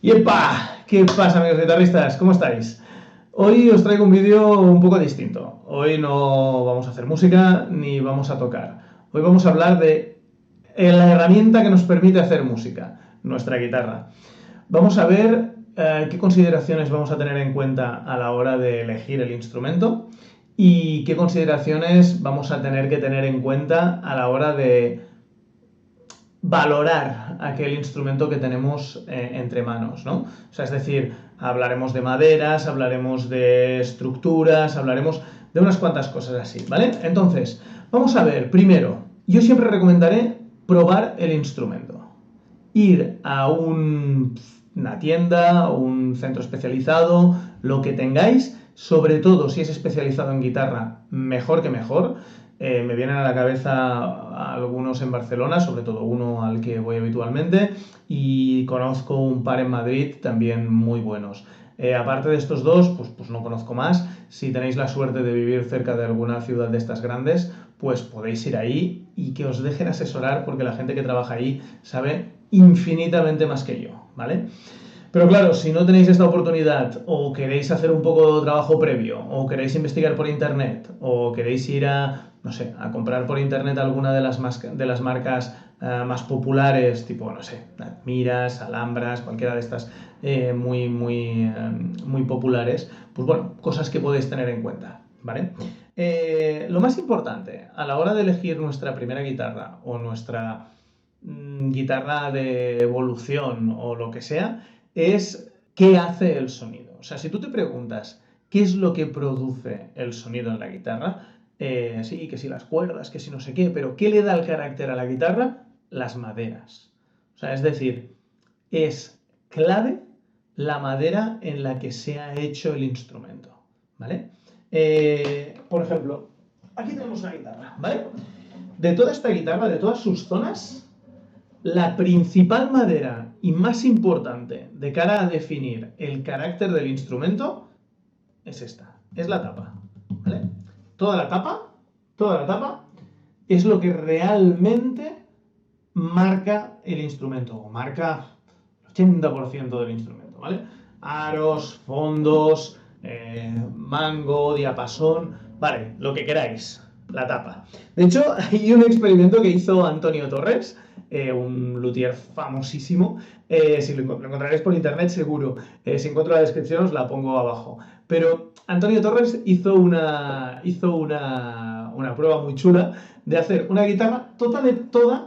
¡Yepa! ¿Qué pasa, amigos guitarristas? ¿Cómo estáis? Hoy os traigo un vídeo un poco distinto. Hoy no vamos a hacer música ni vamos a tocar. Hoy vamos a hablar de la herramienta que nos permite hacer música, nuestra guitarra. Vamos a ver qué consideraciones vamos a tener en cuenta a la hora de elegir el instrumento y qué consideraciones vamos a tener que tener en cuenta a la hora de valorar aquel instrumento que tenemos entre manos, ¿no? O sea, es decir, hablaremos de maderas, hablaremos de estructuras, hablaremos de unas cuantas cosas así, ¿vale? Entonces, vamos a ver, primero, yo siempre recomendaré probar el instrumento. Ir a una tienda, un centro especializado, lo que tengáis, sobre todo si es especializado en guitarra, mejor que mejor. Me vienen a la cabeza algunos en Barcelona, sobre todo uno al que voy habitualmente, y conozco un par en Madrid también muy buenos. Aparte de estos dos, pues no conozco más. Si tenéis la suerte de vivir cerca de alguna ciudad de estas grandes, pues podéis ir ahí y que os dejen asesorar porque la gente que trabaja ahí sabe infinitamente más que yo, ¿vale? Pero claro, si no tenéis esta oportunidad o queréis hacer un poco de trabajo previo o queréis investigar por internet o queréis ir a, no sé, a comprar por internet alguna de las marcas más populares, tipo, no sé, Miras, Alhambras, cualquiera de estas muy populares, pues bueno, cosas que podéis tener en cuenta, ¿vale? Lo más importante a la hora de elegir nuestra primera guitarra o nuestra guitarra de evolución o lo que sea, es qué hace el sonido. O sea, si tú te preguntas qué es lo que produce el sonido en la guitarra, sí, que si las cuerdas, que si no sé qué, pero ¿qué le da el carácter a la guitarra? Las maderas. O sea, es decir, es clave la madera en la que se ha hecho el instrumento, ¿vale? Por ejemplo, aquí tenemos una guitarra, ¿vale? De toda esta guitarra, de todas sus zonas, la principal madera y más importante de cara a definir el carácter del instrumento es esta, es la tapa, ¿vale? Toda la tapa, toda la tapa es lo que realmente marca el instrumento, o marca el 80% del instrumento, ¿vale? Aros, fondos, mango, diapasón, vale, lo que queráis, la tapa. De hecho, hay un experimento que hizo Antonio Torres, un luthier famosísimo, si lo encontraréis por internet seguro, si encuentro la descripción os la pongo abajo, pero Antonio Torres hizo una prueba muy chula de hacer una guitarra toda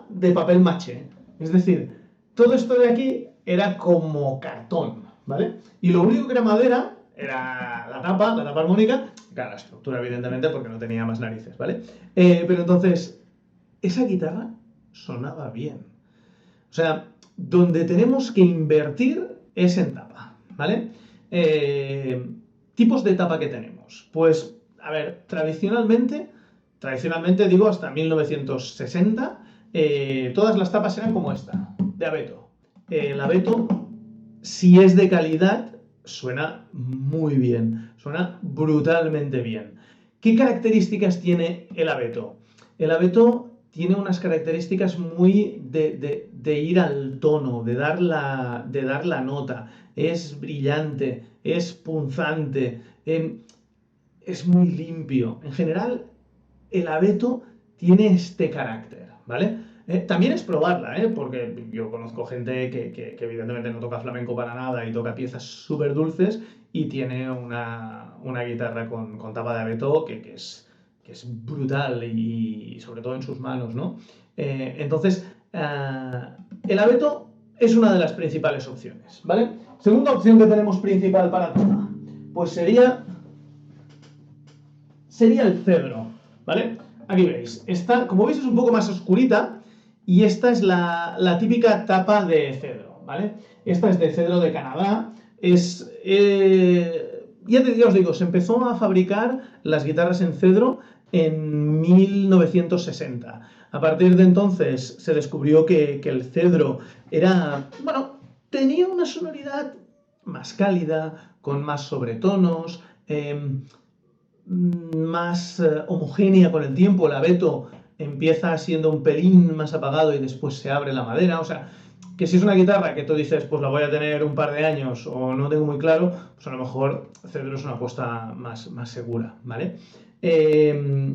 de papel maché, es decir, todo esto de aquí era como cartón, ¿vale? Y lo único que era madera era la tapa armónica, claro, la estructura evidentemente porque no tenía más narices, ¿vale? Pero entonces, esa guitarra sonaba bien. O sea, donde tenemos que invertir es en tapa, ¿vale? Tipos de tapa que tenemos. Pues, a ver, tradicionalmente digo hasta 1960, todas las tapas eran como esta, de abeto. El abeto, si es de calidad, suena muy bien, suena brutalmente bien. ¿Qué características tiene el abeto? El abeto tiene unas características muy de ir al tono, de dar la nota. Es brillante, es punzante, es muy limpio. En general, el abeto tiene este carácter, ¿vale? También es probarla, porque yo conozco gente que evidentemente no toca flamenco para nada y toca piezas súper dulces y tiene una guitarra con tapa de abeto que es brutal y sobre todo en sus manos, ¿no? Entonces, el abeto es una de las principales opciones, ¿vale? Segunda opción que tenemos principal para tapa, pues sería el cedro, ¿vale? Aquí veis, esta, como veis, es un poco más oscurita y esta es la típica tapa de cedro, ¿vale? Esta es de cedro de Canadá, ya os digo, se empezó a fabricar las guitarras en cedro en 1960. A partir de entonces se descubrió que el cedro era, bueno, tenía una sonoridad más cálida, con más sobretonos, más homogénea con el tiempo. El abeto empieza siendo un pelín más apagado y después se abre la madera. O sea, Que si es una guitarra que tú dices, pues la voy a tener un par de años o no tengo muy claro, pues a lo mejor cedro es una apuesta más segura, ¿vale? Eh,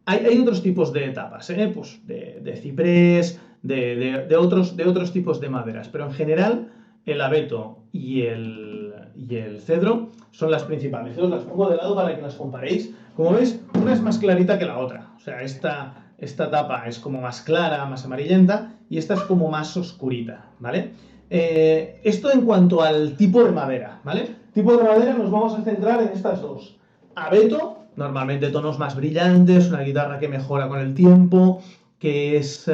hay otros tipos de tapas, pues de ciprés, de otros tipos de maderas, pero en general el abeto y el cedro son las principales. Yo os las pongo de lado para que las comparéis. Como veis, una es más clarita que la otra. O sea, esta tapa es como más clara, más amarillenta, y esta es como más oscurita, ¿vale? Esto en cuanto al tipo de madera, ¿vale? Tipo de madera nos vamos a centrar en estas dos. Abeto, normalmente tonos más brillantes, una guitarra que mejora con el tiempo, que es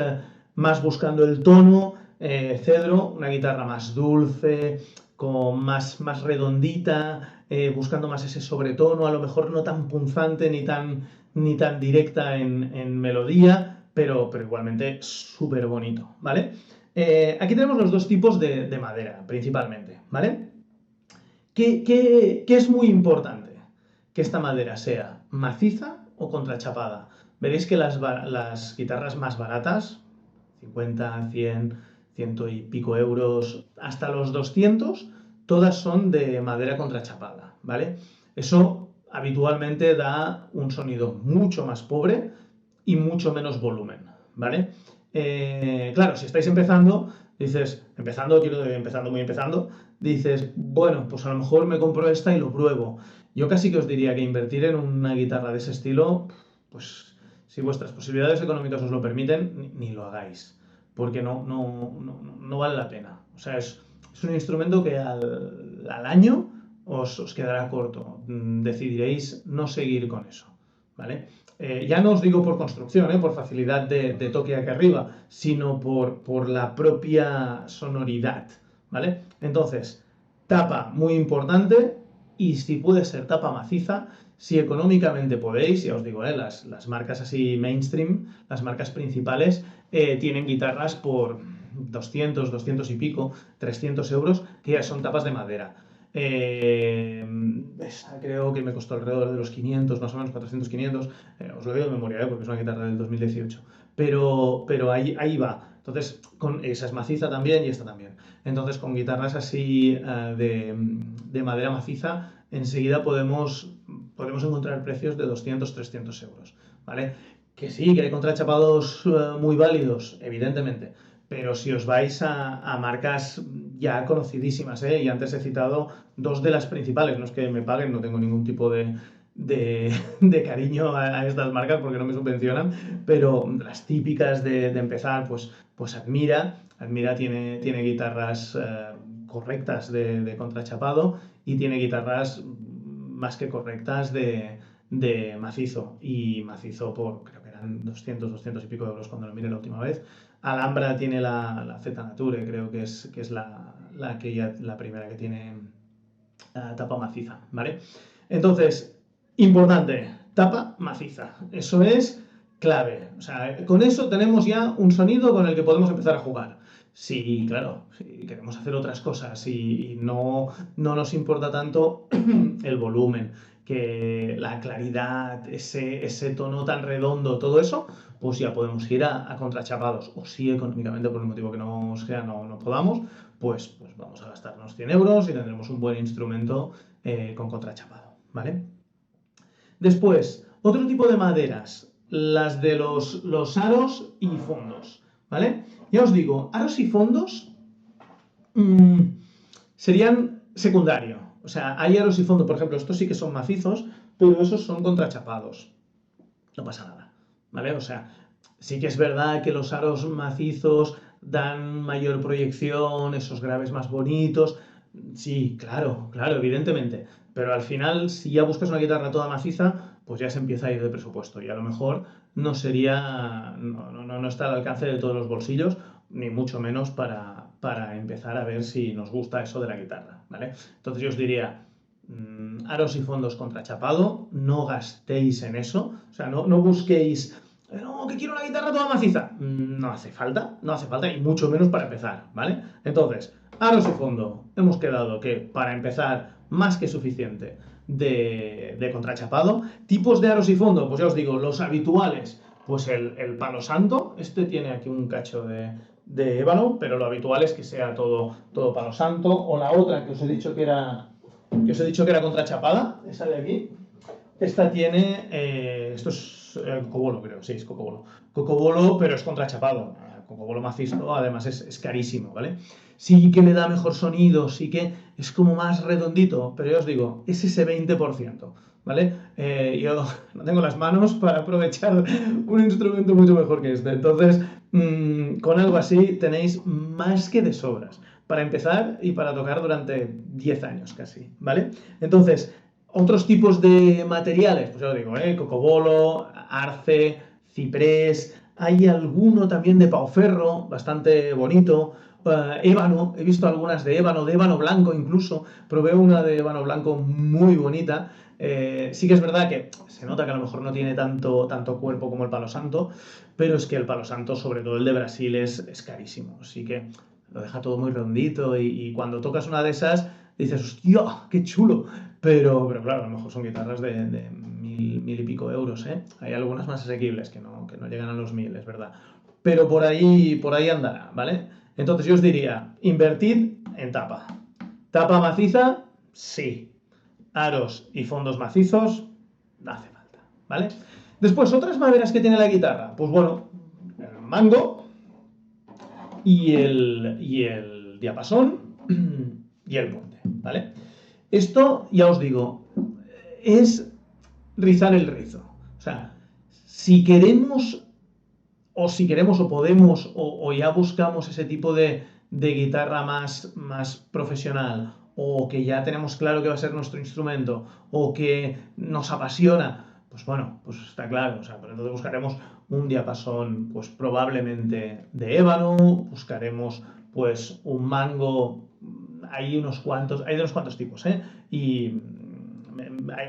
más buscando el tono. Cedro, una guitarra más dulce, con más redondita, buscando más ese sobretono, a lo mejor no tan punzante ni tan directa en melodía, pero igualmente súper bonito, ¿vale? Aquí tenemos los dos tipos de madera, principalmente, ¿vale? ¿Qué es muy importante? Que esta madera sea maciza o contrachapada. Veréis que las guitarras más baratas, 50, 100, ciento y pico euros, hasta los 200, todas son de madera contrachapada, ¿vale? Eso habitualmente da un sonido mucho más pobre y mucho menos volumen, ¿vale? Claro, si estáis empezando, empezando muy empezando, dices, bueno, pues a lo mejor me compro esta y lo pruebo. Yo casi que os diría que invertir en una guitarra de ese estilo, pues si vuestras posibilidades económicas os lo permiten, ni lo hagáis, porque no vale la pena. O sea, es un instrumento que al año os quedará corto. Decidiréis no seguir con eso, ¿vale? Ya no os digo por construcción, por facilidad de toque aquí arriba, sino por la propia sonoridad, ¿vale? Entonces, tapa muy importante, y si puede ser tapa maciza, si económicamente podéis, ya os digo, las marcas así mainstream, las marcas principales, tienen guitarras por 200 y pico, 300 euros, que ya son tapas de madera. Creo que me costó alrededor de los 500, más o menos 400, 500. Os lo digo de memoria, porque es una guitarra del 2018. Pero ahí va. Entonces, esa es maciza también y esta también. Entonces, con guitarras así de madera maciza, enseguida podemos encontrar precios de 200, 300 euros, ¿vale? Que sí, que hay contrachapados muy válidos, evidentemente, pero si os vais a marcas ya conocidísimas, y antes he citado dos de las principales, no es que me paguen, no tengo ningún tipo de cariño a estas marcas porque no me subvencionan, pero las típicas de empezar, pues Admira tiene guitarras correctas de contrachapado, y tiene guitarras más que correctas de macizo, y macizo creo que eran 200 y pico euros cuando lo miré la última vez. Alhambra tiene la Z Nature, creo que es la primera que tiene tapa maciza, ¿vale? Entonces, importante, tapa maciza, eso es clave. O sea, con eso tenemos ya un sonido con el que podemos empezar a jugar. Sí, claro, si queremos hacer otras cosas y no nos importa tanto el volumen, que la claridad, ese tono tan redondo, todo eso, pues ya podemos ir a contrachapados. O si económicamente, por el motivo que no sea, no podamos, pues vamos a gastarnos 100 euros y tendremos un buen instrumento con contrachapado, ¿vale? Después, otro tipo de maderas, las de los aros y fondos, ¿vale? Ya os digo, aros y fondos serían secundario. O sea, hay aros y fondos, por ejemplo, estos sí que son macizos, pero esos son contrachapados. No pasa nada, ¿vale? O sea, sí que es verdad que los aros macizos dan mayor proyección, esos graves más bonitos. Sí, claro, evidentemente. Pero al final, si ya buscas una guitarra toda maciza, pues ya se empieza a ir de presupuesto. Y a lo mejor no está al alcance de todos los bolsillos, ni mucho menos para empezar a ver si nos gusta eso de la guitarra, ¿vale? Entonces yo os diría, aros y fondos contrachapado, no gastéis en eso. O sea, no busquéis, no, que quiero una guitarra toda maciza. No hace falta, y mucho menos para empezar, ¿vale? Entonces, aros y fondo, hemos quedado que para empezar, más que suficiente de contrachapado. Tipos de aros y fondo, pues ya os digo, los habituales, Pues el palo santo, este tiene aquí un cacho de ébano, pero lo habitual es que sea todo palo santo. O la otra que os he dicho que era contrachapada, esa de aquí. Esta tiene, esto es cocobolo, creo, sí, es cocobolo. Cocobolo, pero es contrachapado. Cocobolo macizo, además es carísimo, ¿vale? Sí que le da mejor sonido, sí que es como más redondito, pero ya os digo, es ese 20%, ¿vale? Yo no tengo las manos para aprovechar un instrumento mucho mejor que este. Entonces, con algo así tenéis más que de sobras para empezar y para tocar durante 10 años casi, ¿vale? Entonces, otros tipos de materiales, pues ya lo digo, cocobolo, arce, ciprés, hay alguno también de pauferro, bastante bonito, ébano, he visto algunas de ébano blanco incluso, probé una de ébano blanco muy bonita. Sí que es verdad que se nota que a lo mejor no tiene tanto cuerpo como el palo santo, pero es que el palo santo, sobre todo el de Brasil, es carísimo, así que lo deja todo muy rondito y cuando tocas una de esas dices, hostia, qué chulo. Pero claro, a lo mejor son guitarras de mil y pico euros, ¿eh? Hay algunas más asequibles que no llegan a los 1000, es verdad. Pero por ahí andará, ¿vale? Entonces yo os diría, invertid en tapa. Tapa maciza, sí. Aros y fondos macizos, no hace falta, ¿vale? Después, otras maderas que tiene la guitarra. Pues bueno, el mango y el diapasón y el puente, ¿vale? Esto, ya os digo, es rizar el rizo. O sea, si queremos o podemos o ya buscamos ese tipo de guitarra más profesional o que ya tenemos claro que va a ser nuestro instrumento o que nos apasiona, pues bueno, pues está claro. O sea, pero entonces buscaremos un diapasón pues probablemente de ébano, buscaremos pues un mango, hay de unos cuantos tipos, ¿eh? Y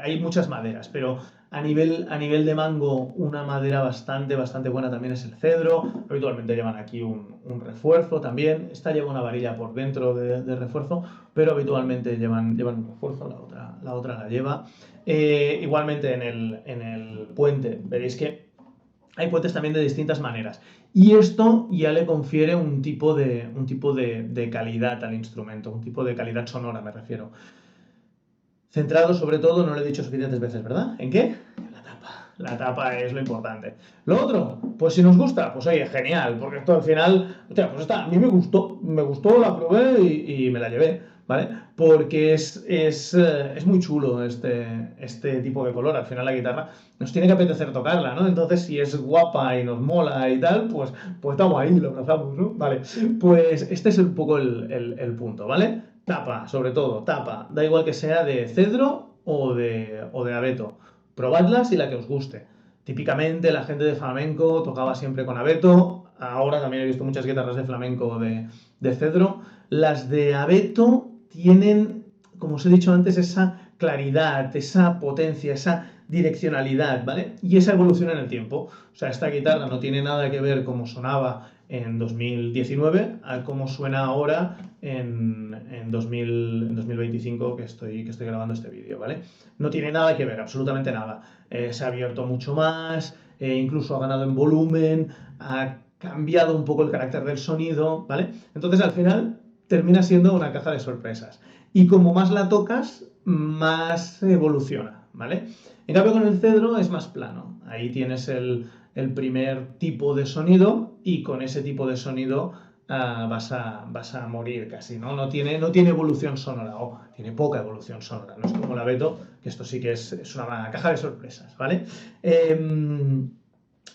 hay muchas maderas, pero a nivel de mango, una madera bastante buena también es el cedro. Habitualmente llevan aquí un refuerzo también. Esta lleva una varilla por dentro de refuerzo, pero habitualmente llevan un refuerzo, la otra la lleva. Igualmente en el puente, veréis que hay puentes también de distintas maneras. Y esto ya le confiere un tipo de calidad al instrumento, un tipo de calidad sonora, me refiero. Centrado sobre todo, no lo he dicho suficientes veces, ¿verdad? ¿En qué? En la tapa. La tapa es lo importante. Lo otro, pues si nos gusta, pues oye, genial, porque esto al final, hostia, pues a mí me gustó, la probé y me la llevé, ¿vale? Porque es muy chulo este tipo de color. Al final la guitarra nos tiene que apetecer tocarla, ¿no? Entonces, si es guapa y nos mola y tal, pues estamos ahí, lo abrazamos, ¿no? Vale, pues este es un poco el punto, ¿vale? Tapa, sobre todo, tapa. Da igual que sea de cedro o de abeto. Probadlas y la que os guste. Típicamente la gente de flamenco tocaba siempre con abeto. Ahora también he visto muchas guitarras de flamenco de cedro. Las de abeto tienen, como os he dicho antes, esa claridad, esa potencia, esa direccionalidad, ¿vale? Y esa evolución en el tiempo. O sea, esta guitarra no tiene nada que ver como sonaba en 2019 a cómo suena ahora en 2025 que estoy grabando este vídeo, ¿vale? No tiene nada que ver, absolutamente nada. Se ha abierto mucho más, incluso ha ganado en volumen, ha cambiado un poco el carácter del sonido, ¿vale? Entonces al final termina siendo una caja de sorpresas. Y como más la tocas, más evoluciona, ¿vale? En cambio con el cedro es más plano. Ahí tienes el primer tipo de sonido y con ese tipo de sonido vas a morir casi, ¿no? No tiene evolución sonora, o tiene poca evolución sonora, no es como la Beto, que esto sí que es una caja de sorpresas, ¿vale?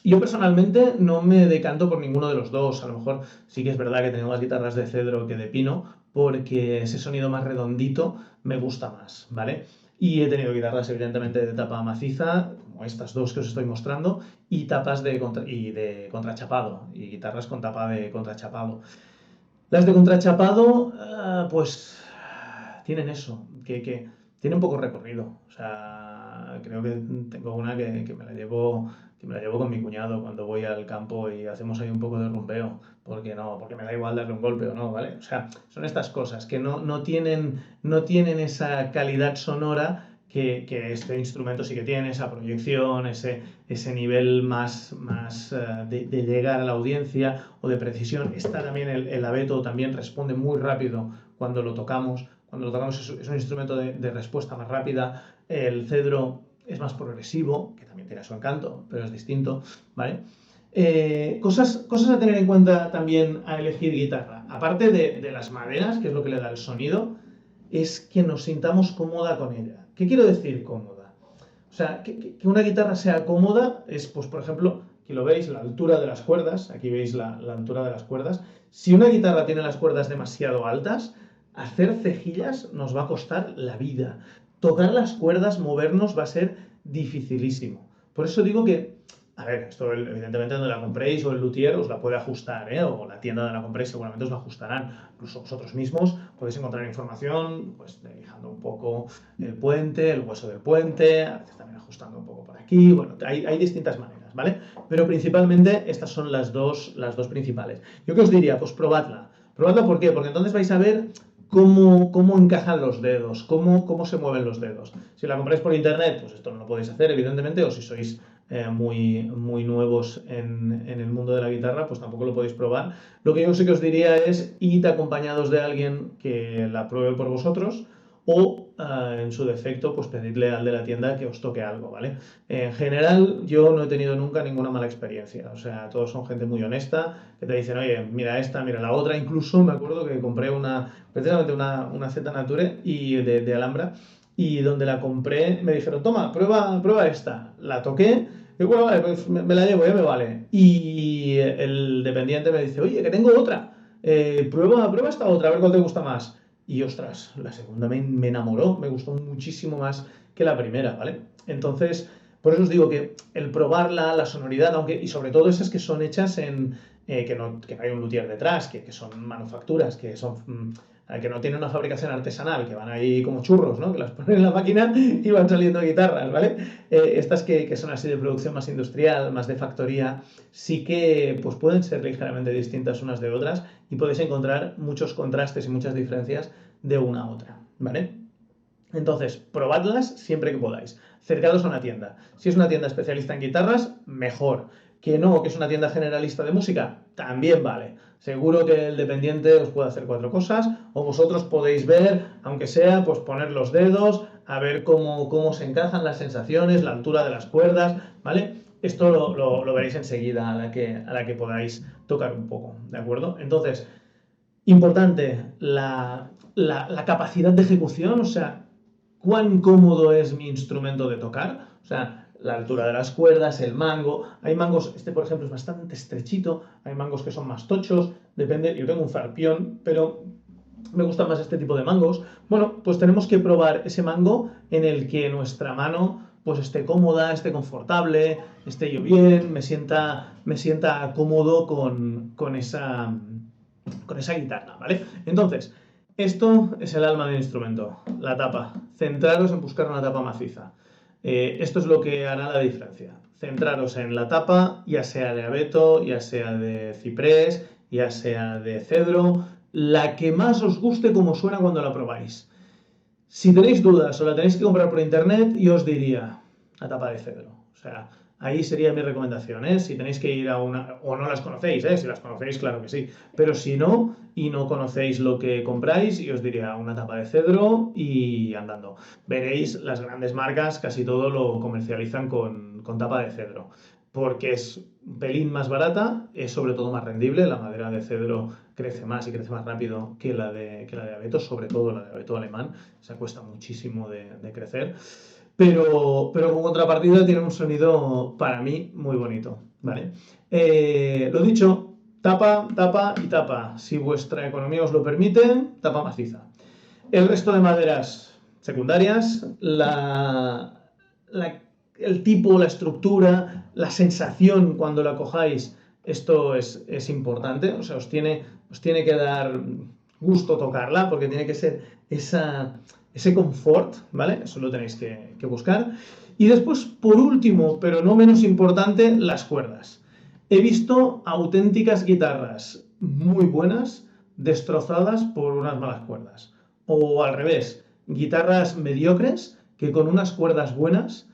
Yo personalmente no me decanto por ninguno de los dos, a lo mejor sí que es verdad que tengo más guitarras de cedro que de pino, porque ese sonido más redondito me gusta más, ¿vale? Y he tenido guitarras evidentemente de tapa maciza, como estas dos que os estoy mostrando, y tapas de contrachapado, y guitarras con tapa de contrachapado. Las de contrachapado, pues tienen eso, que tiene un poco recorrido. O sea, creo que tengo una que me la llevo con mi cuñado cuando voy al campo y hacemos ahí un poco de rumbeo. Porque no, porque me da igual darle un golpe o no, ¿vale? O sea, son estas cosas que no tienen esa calidad sonora que este instrumento sí que tiene esa proyección, ese nivel más de llegar a la audiencia o de precisión. Está también el abeto, también responde muy rápido cuando lo tocamos. Cuando lo tocamos es un instrumento de respuesta más rápida. El cedro es más progresivo, que también tiene su encanto, pero es distinto, ¿vale? Cosas a tener en cuenta también a elegir guitarra. Aparte de las maderas, que es lo que le da el sonido, es que nos sintamos cómoda con ella. ¿Qué quiero decir cómoda? O sea, que una guitarra sea cómoda es, pues, por ejemplo, aquí lo veis, la altura de las cuerdas, aquí veis la altura de las cuerdas. Si una guitarra tiene las cuerdas demasiado altas, hacer cejillas nos va a costar la vida. Tocar las cuerdas, movernos, va a ser dificilísimo. Por eso digo que, a ver, esto evidentemente donde la compréis o el luthier os la puede ajustar, o la tienda donde la compréis seguramente os la ajustarán. Incluso vosotros mismos podéis encontrar información, pues fijando un poco el puente, el hueso del puente, a veces también ajustando un poco por aquí. Bueno, hay distintas maneras, ¿vale? Pero principalmente estas son las dos principales. Yo qué os diría, pues probadla. Probadla, ¿por qué? Porque entonces vais a ver cómo encajan los dedos, cómo se mueven los dedos. Si la compráis por internet, pues esto no lo podéis hacer, evidentemente, o si sois muy nuevos en el mundo de la guitarra, pues tampoco lo podéis probar. Lo que yo sí que os diría es id acompañados de alguien que la pruebe por vosotros, o en su defecto, pues pedidle al de la tienda que os toque algo, ¿vale? En general, yo no he tenido nunca ninguna mala experiencia. O sea, todos son gente muy honesta, que te dicen, oye, mira esta, mira la otra. Incluso me acuerdo que compré precisamente una Z Nature de Alhambra, y donde la compré me dijeron, toma, prueba esta. La toqué, y bueno, vale, pues me la llevo, ya me vale. Y el dependiente me dice, oye, que tengo otra. Prueba esta otra, a ver cuál te gusta más. Y ostras, la segunda me enamoró, me gustó muchísimo más que la primera, ¿vale? Entonces, por eso os digo que el probarla, la sonoridad, y sobre todo esas que son hechas que no hay un luthier detrás, que son manufacturas, que no tienen una fabricación artesanal, que van ahí como churros, ¿no? Que las ponen en la máquina y van saliendo guitarras, ¿vale? Estas que son así de producción más industrial, más de factoría, sí que pues pueden ser ligeramente distintas unas de otras, y podéis encontrar muchos contrastes y muchas diferencias de una a otra, ¿vale? Entonces, probadlas siempre que podáis. Acercados a una tienda. Si es una tienda especialista en guitarras, mejor. Que no, que es una tienda generalista de música, también vale. Seguro que el dependiente os puede hacer cuatro cosas, o vosotros podéis ver, aunque sea, pues poner los dedos, a ver cómo se encajan las sensaciones, la altura de las cuerdas, ¿vale? Esto lo veréis enseguida a la que podáis tocar un poco, ¿de acuerdo? Entonces, importante, la capacidad de ejecución, o sea, cuán cómodo es mi instrumento de tocar, o sea, la altura de las cuerdas, el mango. Hay mangos, este por ejemplo es bastante estrechito, hay mangos que son más tochos, depende, yo tengo un zarpión, pero me gustan más este tipo de mangos. Bueno, pues tenemos que probar ese mango en el que nuestra mano pues esté cómoda, esté confortable, esté yo bien, me sienta cómodo con esa guitarra, ¿vale? Entonces, esto es el alma del instrumento, la tapa. Centraros en buscar una tapa maciza. Esto es lo que hará la diferencia. Centraros en la tapa, ya sea de abeto, ya sea de ciprés, ya sea de cedro, la que más os guste como suena cuando la probáis. Si tenéis dudas o la tenéis que comprar por internet, yo os diría la tapa de cedro. O sea, ahí sería mi recomendación, ¿eh? Si tenéis que ir a una, o no las conocéis, ¿eh? Si las conocéis, claro que sí. Pero si no, y no conocéis lo que compráis, yo os diría una tapa de cedro y andando. Veréis, las grandes marcas casi todo lo comercializan con tapa de cedro, porque es un pelín más barata, es sobre todo más rendible. La madera de cedro crece más y crece más rápido que la de abeto, sobre todo la de abeto alemán, se cuesta muchísimo de crecer. Pero con contrapartida tiene un sonido para mí muy bonito, ¿vale? Lo dicho, tapa, tapa y tapa. Si vuestra economía os lo permite, tapa maciza. El resto de maderas secundarias, el tipo, la estructura, la sensación cuando la cojáis, esto es importante. O sea, os tiene que dar gusto tocarla, porque tiene que ser ese confort, ¿vale? Eso lo tenéis que buscar. Y después, por último, pero no menos importante, las cuerdas. He visto auténticas guitarras muy buenas destrozadas por unas malas cuerdas. O al revés, guitarras mediocres que con unas cuerdas buenas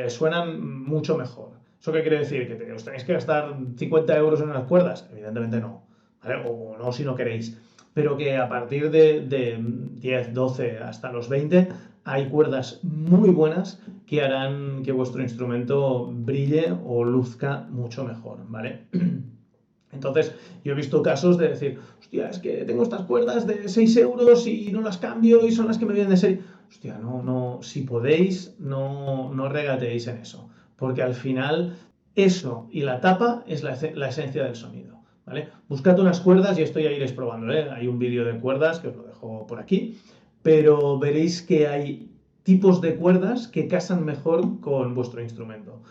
suenan mucho mejor. ¿Eso qué quiere decir? ¿Que os tenéis que gastar 50 euros en unas cuerdas? Evidentemente no, ¿vale? O no si no queréis. Pero que a partir de 10, 12 hasta los 20 hay cuerdas muy buenas que harán que vuestro instrumento brille o luzca mucho mejor, ¿vale? Entonces, yo he visto casos de decir, hostia, es que tengo estas cuerdas de 6 euros y no las cambio y son las que me vienen de serie. Hostia, no, si podéis, no regateéis en eso, porque al final eso y la tapa es la esencia del sonido, ¿vale? Buscad unas cuerdas y esto ya iréis probando, ¿eh? Hay un vídeo de cuerdas que os lo dejo por aquí, pero veréis que hay tipos de cuerdas que casan mejor con vuestro instrumento.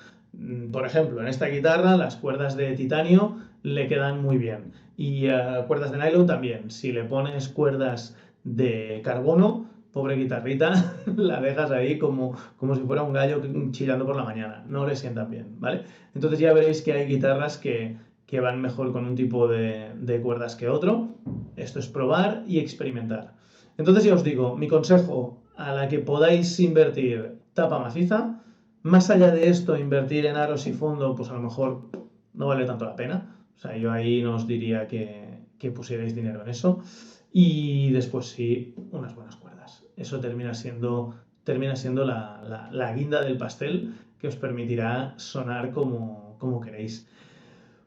Por ejemplo, en esta guitarra las cuerdas de titanio le quedan muy bien y cuerdas de nylon también. Si le pones cuerdas de carbono, pobre guitarrita, la dejas ahí como si fuera un gallo chillando por la mañana. No le sientan bien, ¿vale? Entonces ya veréis que hay guitarras que van mejor con un tipo de cuerdas que otro. Esto es probar y experimentar. Entonces ya os digo, mi consejo a la que podáis invertir tapa maciza. Más allá de esto, invertir en aros y fondo, pues a lo mejor no vale tanto la pena. O sea, yo ahí no os diría que pusierais dinero en eso. Y después sí, unas buenas cuerdas. Eso termina siendo la guinda del pastel que os permitirá sonar como queréis.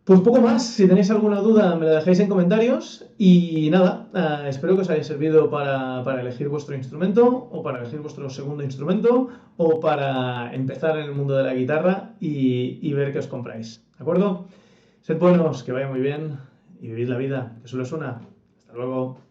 Pues poco más, si tenéis alguna duda me la dejáis en comentarios y nada, espero que os haya servido para elegir vuestro instrumento o para elegir vuestro segundo instrumento o para empezar en el mundo de la guitarra y ver qué os compráis, ¿de acuerdo? Sed buenos, que vaya muy bien y vivid la vida, que solo es una. Hasta luego.